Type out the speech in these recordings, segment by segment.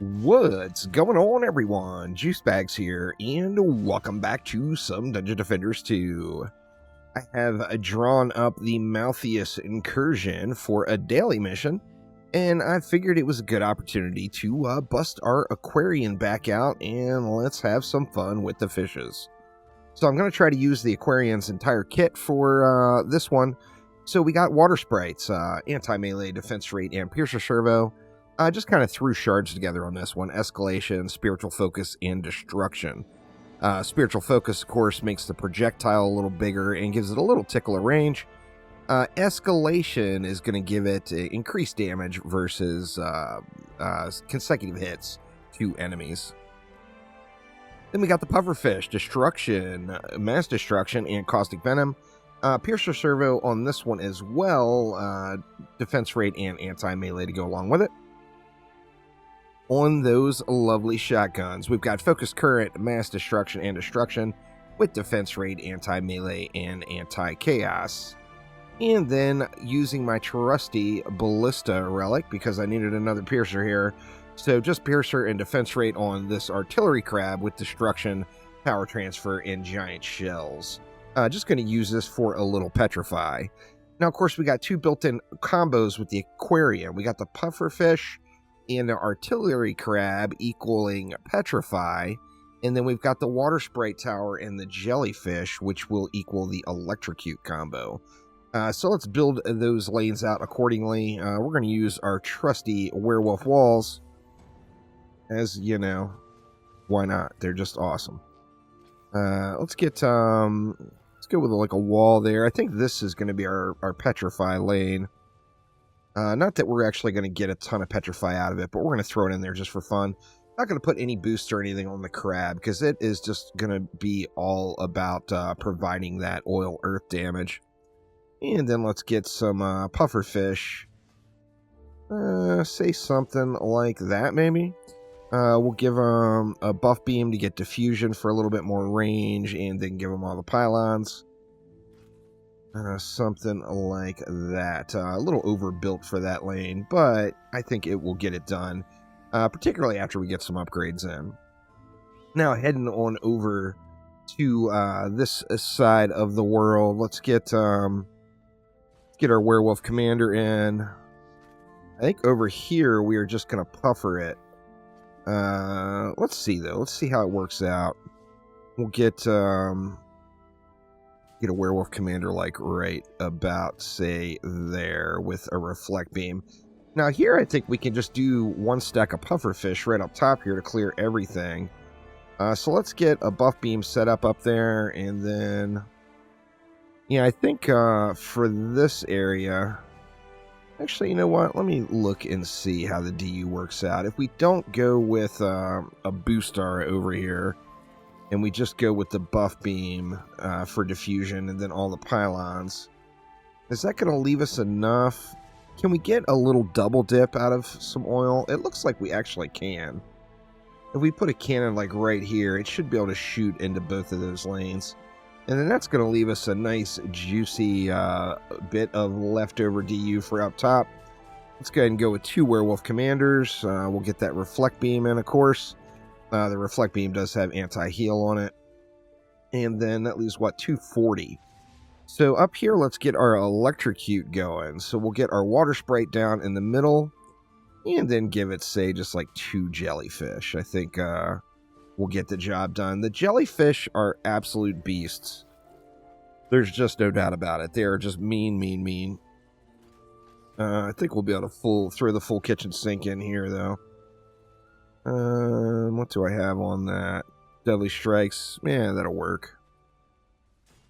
What's going on, everyone? Juicebags here, and welcome back to some Dungeon Defenders 2. I have drawn up the Malthius Incursion for a daily mission, and I figured it was a good opportunity to bust our Aquarion back out, and let's have some fun with the fishes. So I'm going to try to use the Aquarion's entire kit for this one. So we got Water Sprites, Anti-Melee, Defense Rate, and Piercer Servo. I just kind of threw shards together on this one. Escalation, Spiritual Focus, and Destruction. Spiritual Focus, of course, makes the projectile a little bigger and gives it a little tickle of range. Escalation is going to give it increased damage versus consecutive hits to enemies. Then we got the Pufferfish, Destruction, Mass Destruction, and Caustic Venom. Piercer Servo on this one as well. Defense Rate and Anti-Melee to go along with it. On those lovely shotguns, we've got Focus Current, Mass Destruction, and Destruction with Defense Rate, Anti-Melee, and Anti-Chaos. And then using my trusty Ballista Relic, because I needed another Piercer here, so just Piercer and Defense Rate on this Artillery Crab with Destruction, Power Transfer, and Giant Shells. Just going to use this for a little Petrify. Now, of course, we got two built-in combos with the Aquarion. We got the Pufferfish and the Artillery Crab equaling Petrify, and then we've got the Water Sprite Tower and the Jellyfish, which will equal the Electrocute combo. So let's build those lanes out accordingly. We're going to use our trusty Werewolf Walls, as you know, why not? They're just awesome. Let's go with like a wall there. I think this is going to be our Petrify lane. Not that we're actually going to get a ton of Petrify out of it, but we're going to throw it in there just for fun. Not going to put any boost or anything on the crab, because it is just going to be all about providing that oil earth damage. And then let's get some Pufferfish. Say something like that, maybe. We'll give them a buff beam to get diffusion for a little bit more range, and then give them all the pylons. Something like that. A little overbuilt for that lane, but I think it will get it done, particularly after we get some upgrades in. Now, heading on over to this side of the world, let's get our Werewolf Commander in. I think over here we are just going to puffer it. Let's see, though. Let's see how it works out. We'll get a Werewolf Commander like right about, say, there with a Reflect Beam. Now here I think we can just do one stack of Pufferfish right up top here to clear everything. So let's get a buff beam set up there, and then yeah, I think for this area, actually, you know what? Let me look and see how the DU works out. If we don't go with a Boostar over here, and we just go with the buff beam for diffusion and then all the pylons, is that going to leave us enough? Can we get a little double dip out of some oil? It looks like we actually can. If we put a cannon like right here, it should be able to shoot into both of those lanes. And then that's going to leave us a nice juicy bit of leftover DU for up top. Let's go ahead and go with two Werewolf Commanders. We'll get that Reflect Beam in, of course. The Reflect Beam does have anti-heal on it. And then that leaves, what, 240. So up here, let's get our Electrocute going. So we'll get our Water Sprite down in the middle, and then give it, say, just like 2 Jellyfish. I think we'll get the job done. The Jellyfish are absolute beasts. There's just no doubt about it. They are just mean, mean, mean. I think we'll be able to throw the full kitchen sink in here, though. What do I have on that? Deadly Strikes. Yeah, that'll work.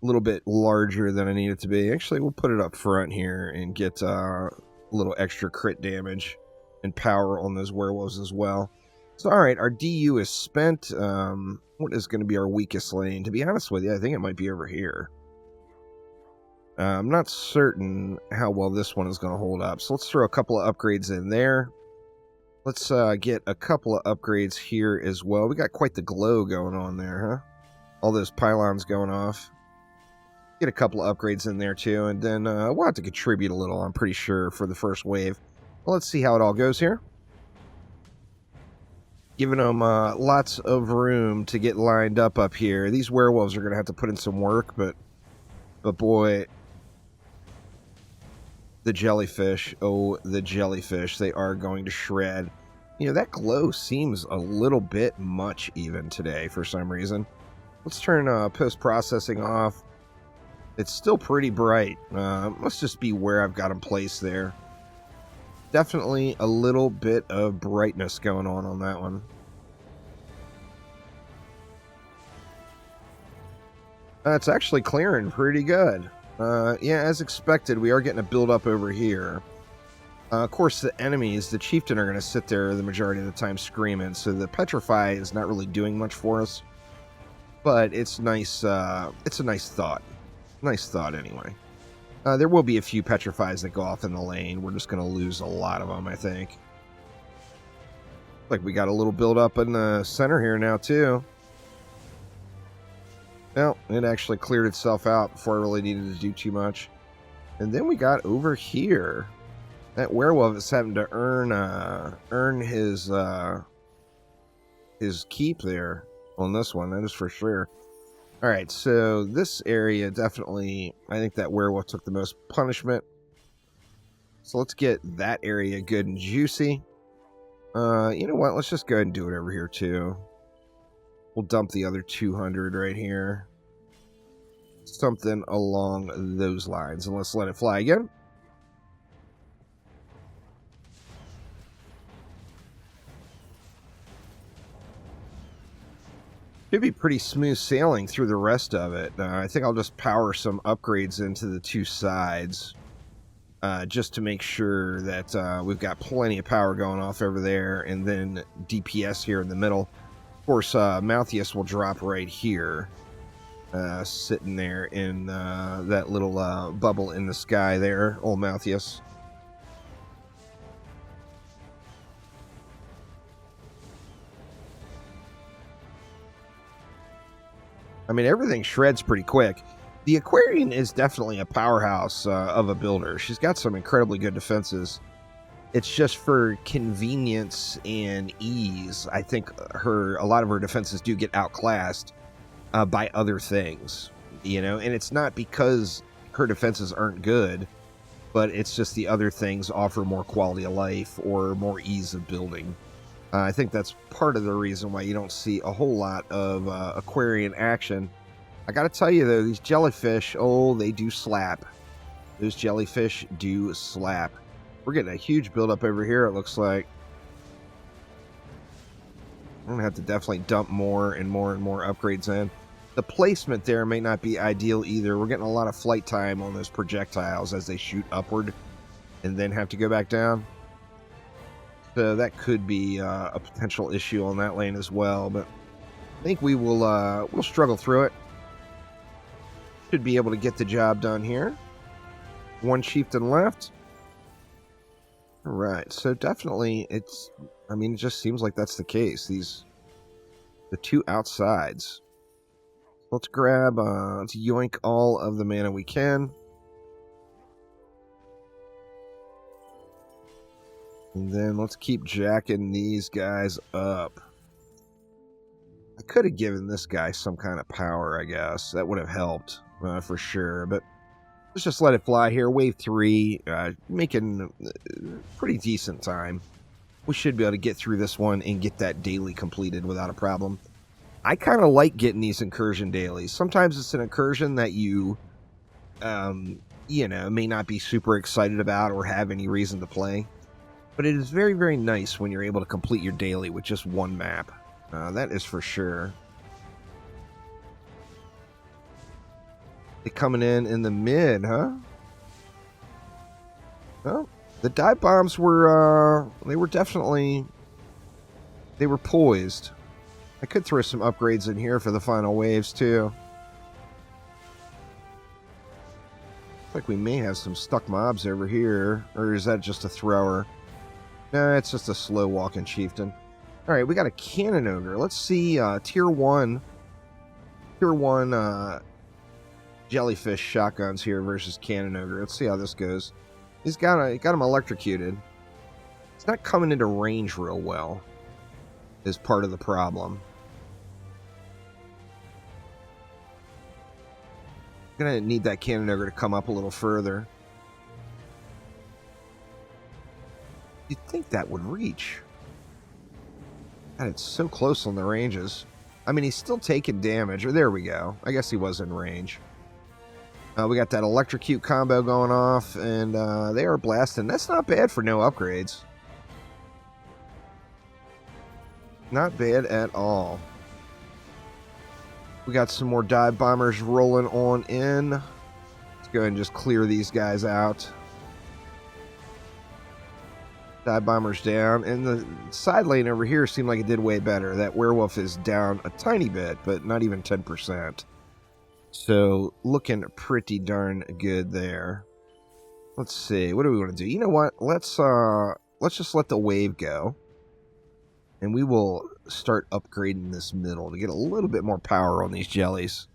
A little bit larger than I need it to be. Actually, we'll put it up front here and get a little extra crit damage and power on those werewolves as well. So, alright, our DU is spent. What is going to be our weakest lane? To be honest with you, I think it might be over here. I'm not certain how well this one is going to hold up. So let's throw a couple of upgrades in there. Let's get a couple of upgrades here as well. We got quite the glow going on there, huh? All those pylons going off. Get a couple of upgrades in there too, and then we'll have to contribute a little, I'm pretty sure, for the first wave. Well, let's see how it all goes here. Giving them lots of room to get lined up here. These werewolves are going to have to put in some work, but boy, the jellyfish, oh, the jellyfish, they are going to shred. You know, that glow seems a little bit much even today for some reason. Let's turn post-processing off. It's still pretty bright. Must just be where I've got them placed there. Definitely a little bit of brightness going on that one. It's actually clearing pretty good. Yeah, as expected, we are getting a build-up over here. Of course, the enemies, the chieftain, are going to sit there the majority of the time screaming, so the petrify is not really doing much for us. But it's nice. It's a nice thought. Nice thought, anyway. There will be a few petrifies that go off in the lane. We're just going to lose a lot of them, I think. Like, we got a little build-up in the center here now, too. Well, it actually cleared itself out before I really needed to do too much. And then we got over here. That werewolf is having to earn his keep there on this one, that is for sure. Alright, so this area definitely, I think that werewolf took the most punishment. So let's get that area good and juicy. You know what, let's just go ahead and do it over here too. We'll dump the other 200 right here. Something along those lines, and let's let it fly again. Should be pretty smooth sailing through the rest of it. I think I'll just power some upgrades into the two sides, just to make sure that we've got plenty of power going off over there, and then DPS here in the middle. Of course, Malthius will drop right here, sitting there in that little bubble in the sky there, old Malthius. I mean, everything shreds pretty quick. The Aquarion is definitely a powerhouse of a builder. She's got some incredibly good defenses. It's just for convenience and ease. I think a lot of her defenses do get outclassed by other things, you know? And it's not because her defenses aren't good, but it's just the other things offer more quality of life or more ease of building. I think that's part of the reason why you don't see a whole lot of Aquarion action. I gotta tell you, though, these jellyfish, oh, they do slap. Those jellyfish do slap. We're getting a huge buildup over here, it looks like. I'm gonna have to definitely dump more and more and more upgrades in. The placement there may not be ideal either. We're getting a lot of flight time on those projectiles as they shoot upward and then have to go back down. So that could be a potential issue on that lane as well, but I think we will we'll struggle through it. Should be able to get the job done here. One chieftain left. All right, so definitely it's, I mean, it just seems like that's the case. The two outsides. Let's grab, let's yoink all of the mana we can. And then let's keep jacking these guys up. I could have given this guy some kind of power, I guess. That would have helped, for sure. But let's just let it fly here. Wave 3, making pretty decent time. We should be able to get through this one and get that daily completed without a problem. I kind of like getting these incursion dailies. Sometimes it's an incursion that you know, may not be super excited about or have any reason to play. But it is very, very nice when you're able to complete your daily with just one map. That is for sure. They coming in the mid, huh? Well, the dive bombs were, they were poised. I could throw some upgrades in here for the final waves, too. Looks like we may have some stuck mobs over here. Or is that just a thrower? Nah, it's just a slow walking chieftain. Alright, we got a cannon ogre. Let's see tier 1 jellyfish shotguns here versus cannon ogre. Let's see how this goes. He's got him electrocuted. It's not coming into range real well. is part of the problem. Gonna need that cannon ogre to come up a little further. You'd think that would reach. God, it's so close on the ranges. I mean, he's still taking damage. Or there we go. I guess he was in range. We got that electrocute combo going off, and they are blasting. That's not bad for no upgrades. Not bad at all. We got some more dive bombers rolling on in. Let's go ahead and just clear these guys out. Dive bombers down. And the side lane over here seemed like it did way better. That werewolf is down a tiny bit, but not even 10%. So, looking pretty darn good there. Let's see. What do we want to do? You know what? Let's just let the wave go. And we will start upgrading this middle to get a little bit more power on these jellies.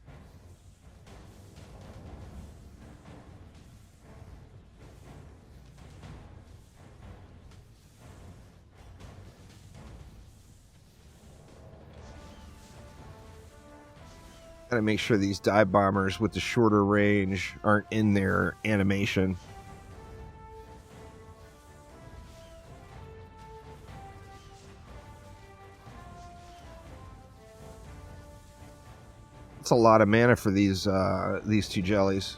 Gotta make sure these dive bombers with the shorter range aren't in their animation. That's a lot of mana for these two jellies.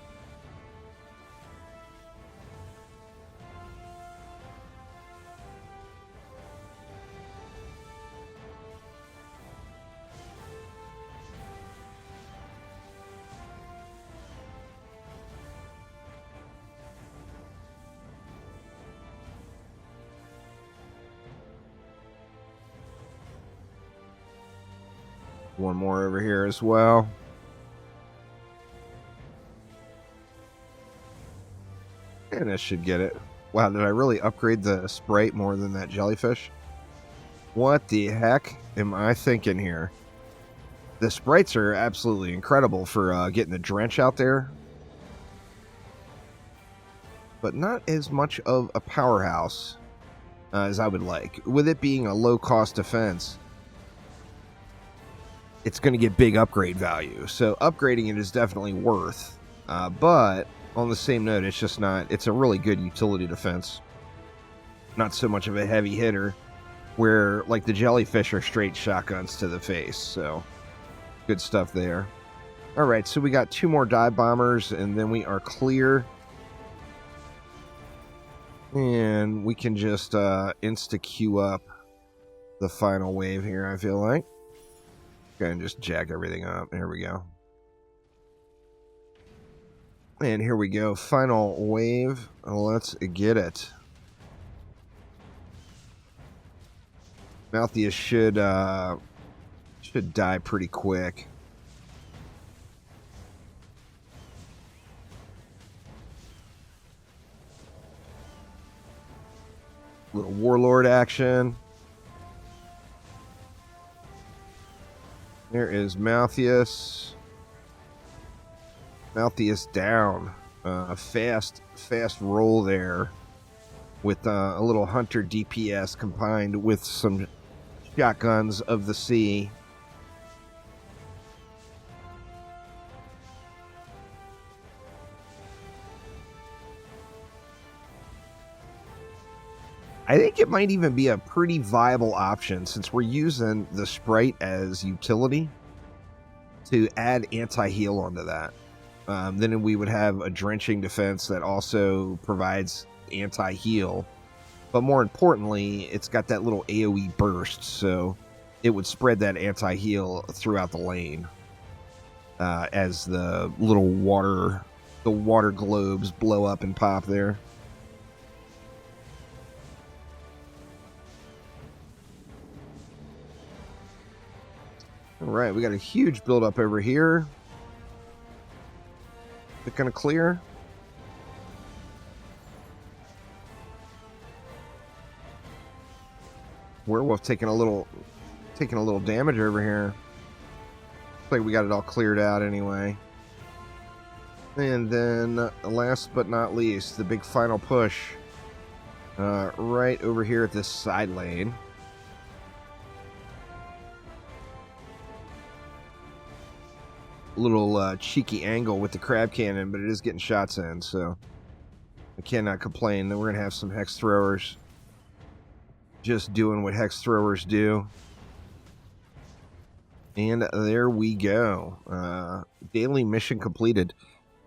One more over here as well. And this should get it. Wow, did I really upgrade the Sprite more than that jellyfish? What the heck am I thinking here? The Sprites are absolutely incredible for getting the drench out there. But not as much of a powerhouse as I would like. With it being a low-cost defense, it's going to get big upgrade value. So upgrading it is definitely worth. But on the same note, it's just not... It's a really good utility defense. Not so much of a heavy hitter, where, like, the jellyfish are straight shotguns to the face. So, good stuff there. Alright, so we got 2 more dive bombers, and then we are clear. And we can just insta-queue up the final wave here, I feel like. Go ahead and just jack everything up. Here we go. And here we go. Final wave. Let's get it. Malthius should die pretty quick. Little warlord action. There is Malthius. Malthius down. A fast roll there with a little hunter DPS combined with some shotguns of the sea. I think it might even be a pretty viable option, since we're using the Sprite as utility, to add anti-heal onto that. Then we would have a drenching defense that also provides anti-heal. But more importantly, it's got that little AoE burst, so it would spread that anti-heal throughout the lane. As the little water globes blow up and pop there. Alright, we got a huge build-up over here. Is it gonna clear? Werewolf taking a little damage over here. Looks like we got it all cleared out anyway. And then, last but not least, the big final push. Right over here at this side lane. little cheeky angle with the crab cannon, but it is getting shots in, so I cannot complain. Then we're going to have some hex throwers just doing what hex throwers do. And there we go. Daily mission completed.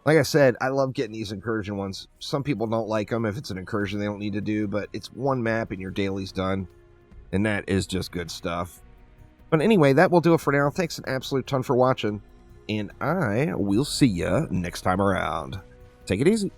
Like I said, I love getting these incursion ones. Some people don't like them if it's an incursion they don't need to do, but it's one map and your daily's done. And that is just good stuff. But anyway, that will do it for now. Thanks an absolute ton for watching. And I will see ya next time around. Take it easy.